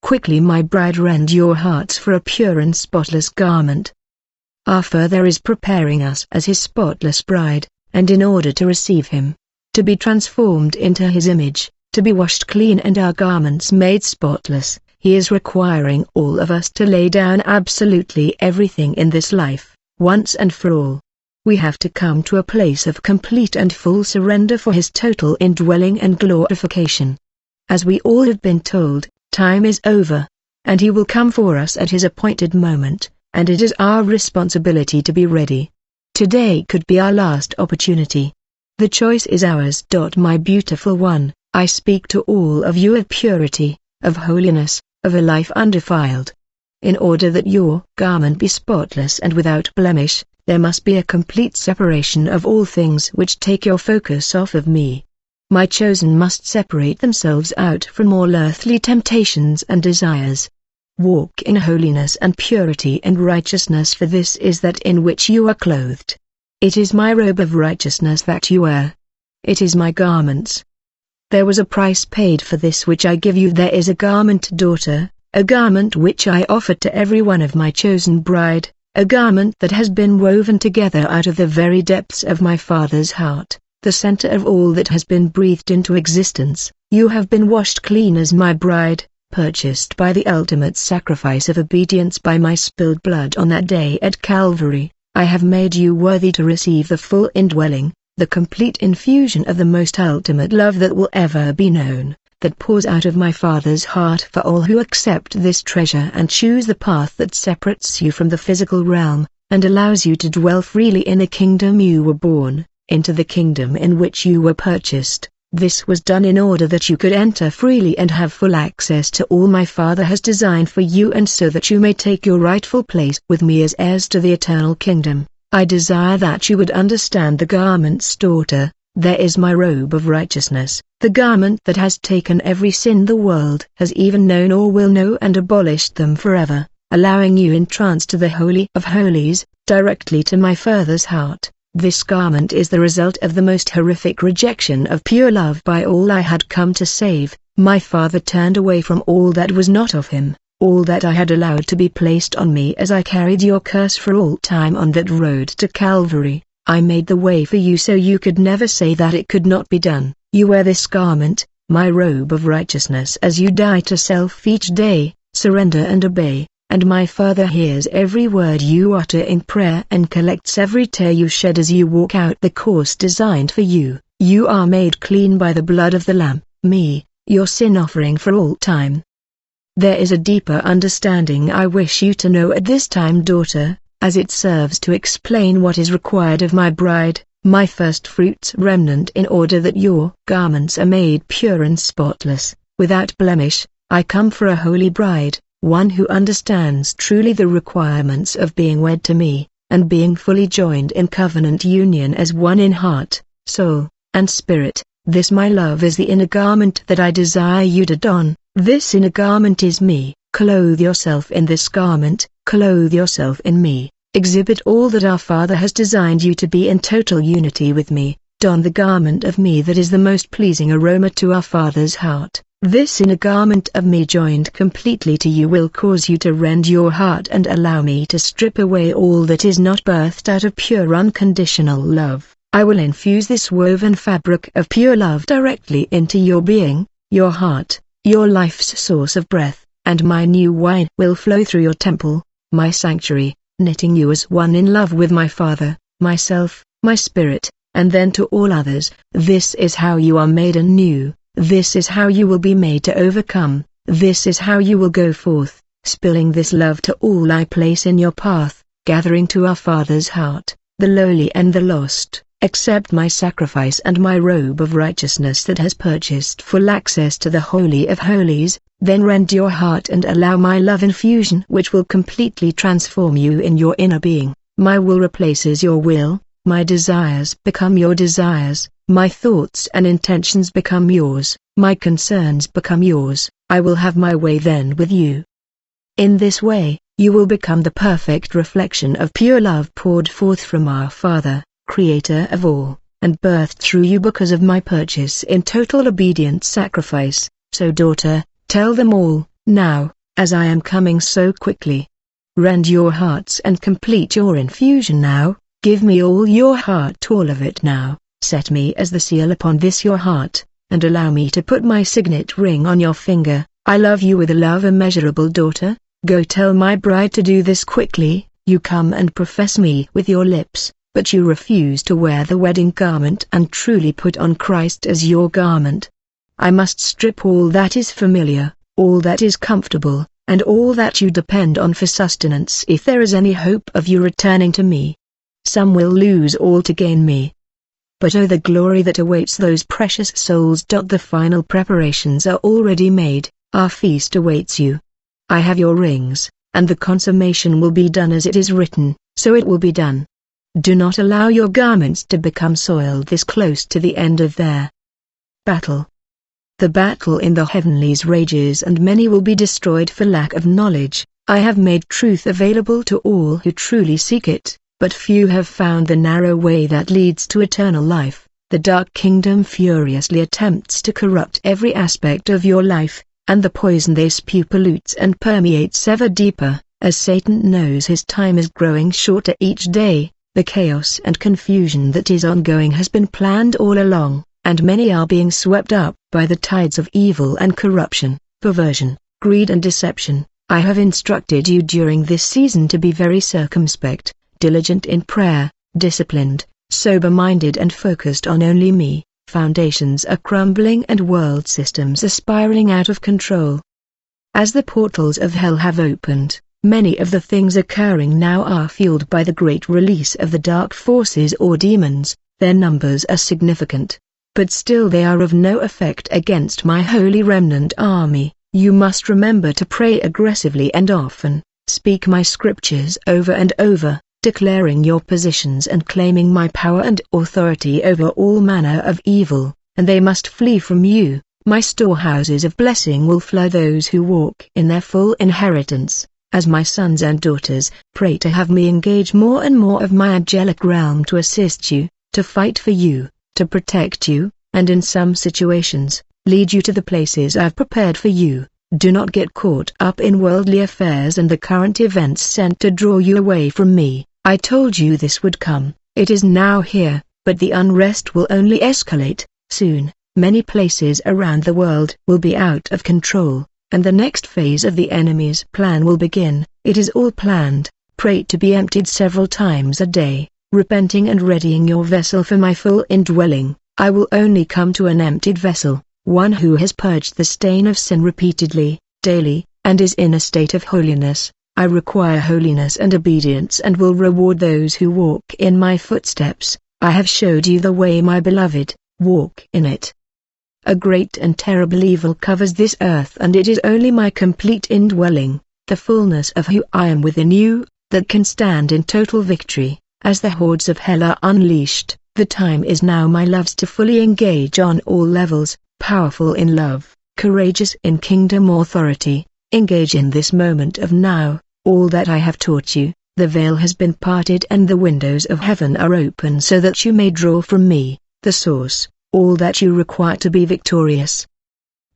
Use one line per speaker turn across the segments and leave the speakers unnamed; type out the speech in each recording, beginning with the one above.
Quickly, my bride, rend your hearts for a pure and spotless garment. Our Father is preparing us as his spotless bride, and in order to receive him, to be transformed into his image, to be washed clean and our garments made spotless, he is requiring all of us to lay down absolutely everything in this life, once and for all. We have to come to a place of complete and full surrender for his total indwelling and glorification. As we all have been told, time is over, and he will come for us at his appointed moment, and it is our responsibility to be ready. Today could be our last opportunity. The choice is ours. My beautiful one, I speak to all of you of purity, of holiness, of a life undefiled. In order that your garment be spotless and without blemish, there must be a complete separation of all things which take your focus off of me. My chosen must separate themselves out from all earthly temptations and desires. Walk in holiness and purity and righteousness, for this is that in which you are clothed. It is my robe of righteousness that you wear. It is my garments. There was a price paid for this which I give you. There is a garment, daughter, a garment which I offered to every one of my chosen bride, a garment that has been woven together out of the very depths of my Father's heart, the center of all that has been breathed into existence. You have been washed clean as my bride, purchased by the ultimate sacrifice of obedience by my spilled blood on that day at Calvary. I have made you worthy to receive the full indwelling, the complete infusion of the most ultimate love that will ever be known, that pours out of my Father's heart for all who accept this treasure and choose the path that separates you from the physical realm, and allows you to dwell freely in the kingdom you were born, into the kingdom in which you were purchased. This was done in order that you could enter freely and have full access to all my Father has designed for you, and so that you may take your rightful place with me as heirs to the eternal kingdom. I desire that you would understand the garments, daughter. There is my robe of righteousness, the garment that has taken every sin the world has even known or will know and abolished them forever, allowing you in trance to the Holy of Holies, directly to my Father's heart. This garment is the result of the most horrific rejection of pure love by all I had come to save. My Father turned away from all that was not of him, all that I had allowed to be placed on me as I carried your curse for all time on that road to Calvary. I made the way for you so you could never say that it could not be done. You wear this garment, my robe of righteousness, as you die to self each day, surrender and obey. And my Father hears every word you utter in prayer and collects every tear you shed as you walk out the course designed for you. You are made clean by the blood of the Lamb, me, your sin offering for all time. There is a deeper understanding I wish you to know at this time, daughter, as it serves to explain what is required of my bride, my first fruits remnant, in order that your garments are made pure and spotless, without blemish. I come for a holy bride, one who understands truly the requirements of being wed to me, and being fully joined in covenant union as one in heart, soul, and spirit. This my love is the inner garment that I desire you to don. This inner garment is me. Clothe yourself in this garment, clothe yourself in me. Exhibit all that our Father has designed you to be in total unity with me. Don the garment of me that is the most pleasing aroma to our Father's heart. This inner garment of me joined completely to you will cause you to rend your heart and allow me to strip away all that is not birthed out of pure unconditional love. I will infuse this woven fabric of pure love directly into your being, your heart, your life's source of breath, and my new wine will flow through your temple, my sanctuary, knitting you as one in love with my Father, myself, my spirit, and then to all others. This is how you are made anew. This is how you will be made to overcome. This is how you will go forth, spilling this love to all I place in your path, gathering to our Father's heart, the lowly and the lost. Accept my sacrifice and my robe of righteousness that has purchased full access to the Holy of Holies, then rend your heart and allow my love infusion, which will completely transform you in your inner being. My will replaces your will, my desires become your desires, my thoughts and intentions become yours, my concerns become yours. I will have my way then with you. In this way, you will become the perfect reflection of pure love poured forth from our Father, Creator of all, and birthed through you because of my purchase in total obedient sacrifice. So daughter, tell them all, now, as I am coming so quickly. Rend your hearts and complete your infusion now. Give me all your heart, all of it now. Set me as the seal upon this your heart, and allow me to put my signet ring on your finger. I love you with a love immeasurable, daughter. Go tell my bride to do this quickly. You come and profess me with your lips, but you refuse to wear the wedding garment and truly put on Christ as your garment. I must strip all that is familiar, all that is comfortable, and all that you depend on for sustenance if there is any hope of you returning to me. Some will lose all to gain me. But oh, the glory that awaits those precious souls. The final preparations are already made, our feast awaits you. I have your rings, and the consummation will be done as it is written, so it will be done. Do not allow your garments to become soiled this close to the end of their battle. The battle in the heavenlies rages and many will be destroyed for lack of knowledge. I have made truth available to all who truly seek it, but few have found the narrow way that leads to eternal life. The dark kingdom furiously attempts to corrupt every aspect of your life, and the poison they spew pollutes and permeates ever deeper, as Satan knows his time is growing shorter each day. The chaos and confusion that is ongoing has been planned all along, and many are being swept up by the tides of evil and corruption, perversion, greed and deception. I have instructed you during this season to be very circumspect, diligent in prayer, disciplined, sober-minded and focused on only me. Foundations are crumbling and world systems are spiraling out of control. As the portals of hell have opened, many of the things occurring now are fueled by the great release of the dark forces or demons. Their numbers are significant, but still they are of no effect against my holy remnant army. You must remember to pray aggressively and often, speak my scriptures over and over, declaring your positions and claiming my power and authority over all manner of evil, and they must flee from you. My storehouses of blessing will flood those who walk in their full inheritance. As my sons and daughters, pray to have me engage more and more of my angelic realm to assist you, to fight for you, to protect you, and in some situations, lead you to the places I've prepared for you. Do not get caught up in worldly affairs and the current events sent to draw you away from me. I told you this would come, it is now here, but the unrest will only escalate. Soon, many places around the world will be out of control, and the next phase of the enemy's plan will begin. It is all planned. Pray to be emptied several times a day, repenting and readying your vessel for my full indwelling. I will only come to an emptied vessel, one who has purged the stain of sin repeatedly, daily, and is in a state of holiness. I require holiness and obedience and will reward those who walk in my footsteps. I have showed you the way, my beloved, walk in it. A great and terrible evil covers this earth, and it is only my complete indwelling, the fullness of who I am within you, that can stand in total victory. As the hordes of hell are unleashed, the time is now, my loves, to fully engage on all levels, powerful in love, courageous in kingdom authority. Engage in this moment of now. All that I have taught you, the veil has been parted and the windows of heaven are open so that you may draw from me, the source, all that you require to be victorious.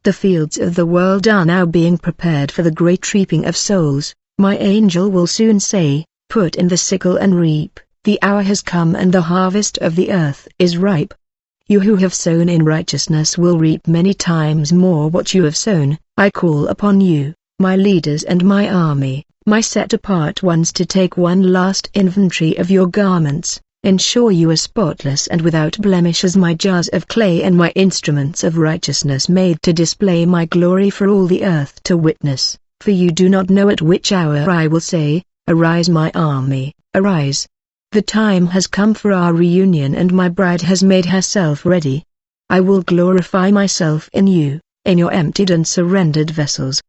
The fields of the world are now being prepared for the great reaping of souls. My angel will soon say, put in the sickle and reap. The hour has come and the harvest of the earth is ripe. You who have sown in righteousness will reap many times more what you have sown. I call upon you, my leaders and my army, my set-apart ones, to take one last inventory of your garments. Ensure you are spotless and without blemish as my jars of clay and my instruments of righteousness made to display my glory for all the earth to witness. For you do not know at which hour I will say, arise my army, arise. The time has come for our reunion and my bride has made herself ready. I will glorify myself in you, in your emptied and surrendered vessels.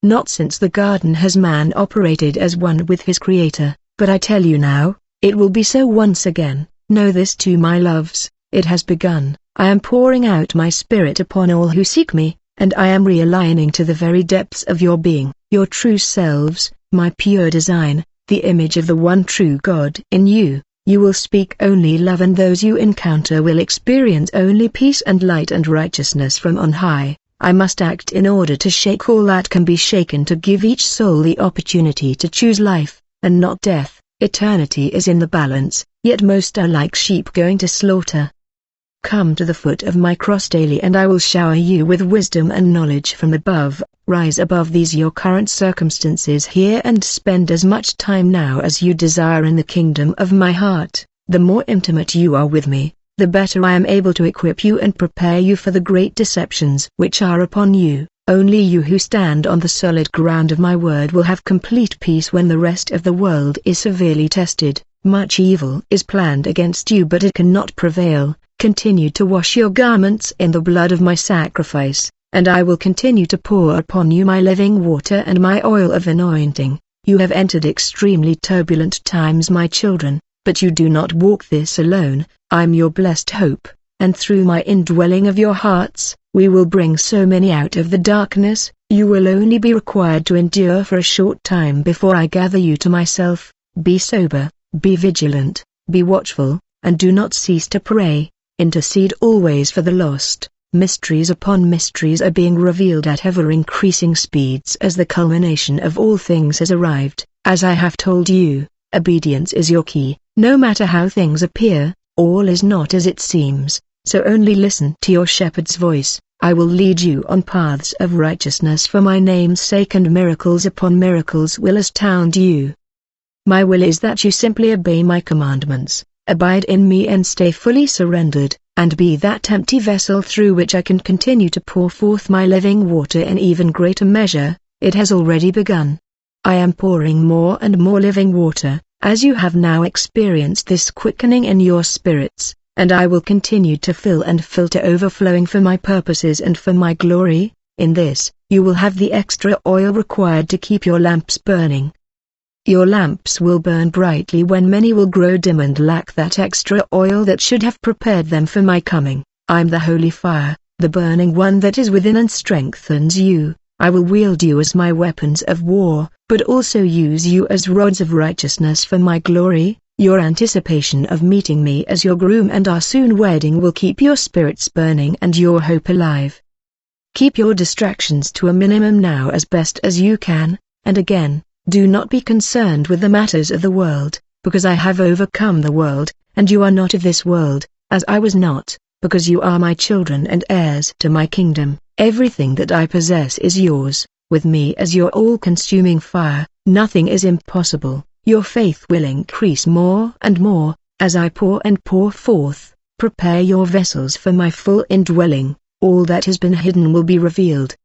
Not since the garden has man operated as one with his Creator, but I tell you now, it will be so once again. Know this too, my loves, it has begun. I am pouring out my spirit upon all who seek me, and I am realigning to the very depths of your being, your true selves, my pure design, the image of the one true God in you. You will speak only love, and those you encounter will experience only peace and light and righteousness from on high. I must act in order to shake all that can be shaken, to give each soul the opportunity to choose life, and not death. Eternity is in the balance, yet most are like sheep going to slaughter. Come to the foot of my cross daily and I will shower you with wisdom and knowledge from above. Rise above these your current circumstances here and spend as much time now as you desire in the kingdom of my heart. The more intimate you are with me, the better I am able to equip you and prepare you for the great deceptions which are upon you. Only you who stand on the solid ground of my word will have complete peace when the rest of the world is severely tested. Much evil is planned against you but it cannot prevail. Continue to wash your garments in the blood of my sacrifice, and I will continue to pour upon you my living water and my oil of anointing. You have entered extremely turbulent times, my children, but you do not walk this alone. I am your blessed hope, and through my indwelling of your hearts, we will bring so many out of the darkness. You will only be required to endure for a short time before I gather you to myself. Be sober, be vigilant, be watchful, and do not cease to pray. Intercede always for the lost. Mysteries upon mysteries are being revealed at ever-increasing speeds as the culmination of all things has arrived. As I have told you, obedience is your key. No matter how things appear, all is not as it seems, so only listen to your shepherd's voice. I will lead you on paths of righteousness for my name's sake, and miracles upon miracles will astound you. My will is that you simply obey my commandments. Abide in me and stay fully surrendered, and be that empty vessel through which I can continue to pour forth my living water in even greater measure. It has already begun. I am pouring more and more living water, as you have now experienced this quickening in your spirits, and I will continue to fill and filter overflowing for my purposes and for my glory. In this, you will have the extra oil required to keep your lamps burning. Your lamps will burn brightly when many will grow dim and lack that extra oil that should have prepared them for my coming. I am the holy fire, the burning one that is within and strengthens you. I will wield you as my weapons of war, but also use you as rods of righteousness for my glory. Your anticipation of meeting me as your groom and our soon wedding will keep your spirits burning and your hope alive. Keep your distractions to a minimum now as best as you can, and again, do not be concerned with the matters of the world, because I have overcome the world, and you are not of this world, as I was not, because you are my children and heirs to my kingdom. Everything that I possess is yours. With me as your all-consuming fire, nothing is impossible. Your faith will increase more and more, as I pour and pour forth. Prepare your vessels for my full indwelling. All that has been hidden will be revealed.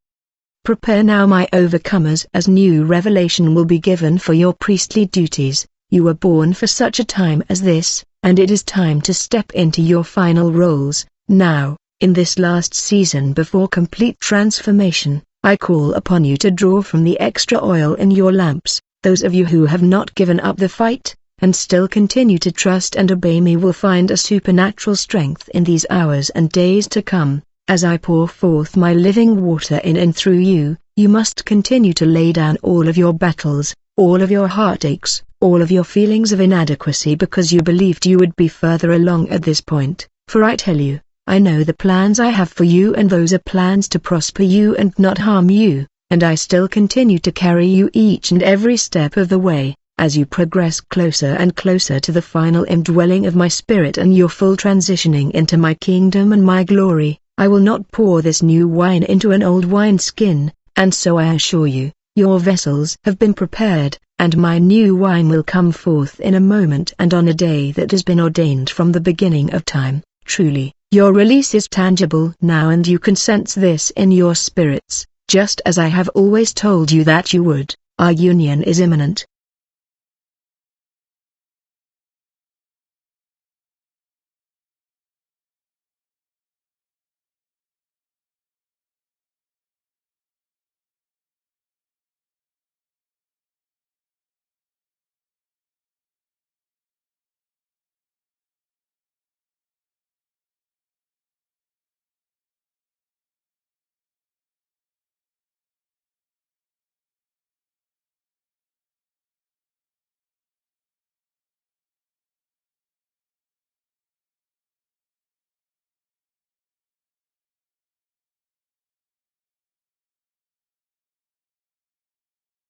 Prepare now, my overcomers, as new revelation will be given for your priestly duties. You were born for such a time as this, and it is time to step into your final roles. Now, in this last season before complete transformation, I call upon you to draw from the extra oil in your lamps. Those of you who have not given up the fight, and still continue to trust and obey me, will find a supernatural strength in these hours and days to come. As I pour forth my living water in and through you, you must continue to lay down all of your battles, all of your heartaches, all of your feelings of inadequacy, because you believed you would be further along at this point. For I tell you, I know the plans I have for you, and those are plans to prosper you and not harm you, and I still continue to carry you each and every step of the way, as you progress closer and closer to the final indwelling of my spirit and your full transitioning into my kingdom and my glory. I will not pour this new wine into an old wineskin, and so I assure you, your vessels have been prepared, and my new wine will come forth in a moment and on a day that has been ordained from the beginning of time. Truly, your release is tangible now, and you can sense this in your spirits, just as I have always told you that you would. Our union is imminent,